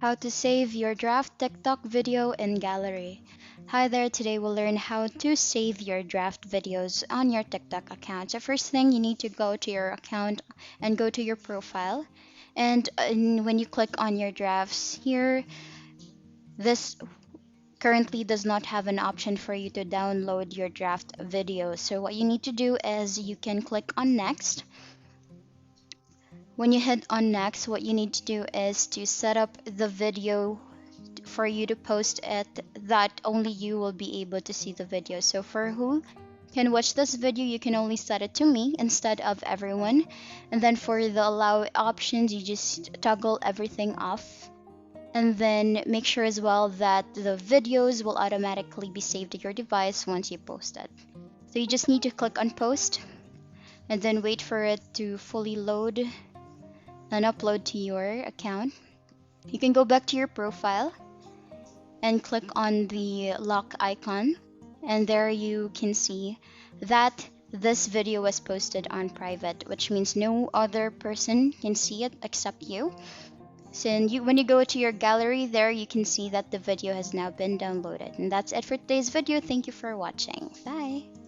How to save your draft TikTok video in gallery. Hi there, today we'll learn how to save your draft videos on your TikTok account. So first thing, you need to go to your account and go to your profile. And when you click on your drafts here, this currently does not have an option for you to download your draft video. So what you need to do is you can click on next. When you hit on next, what you need to do is to set up the video for you to post it that only you will be able to see the video. So for who can watch this video, you can only set it to me instead of everyone. And then for the allow options, you just toggle everything off. And then make sure as well that the videos will automatically be saved to your device once you post it. So you just need to click on post and then wait for it to fully load and upload to your account. You can go back to your profile and click on the lock icon, and there you can see that this video was posted on private, which means no other person can see it except you. So when you go to your gallery, there you can see that the video has now been downloaded. And that's it for today's video. Thank you for watching. Bye.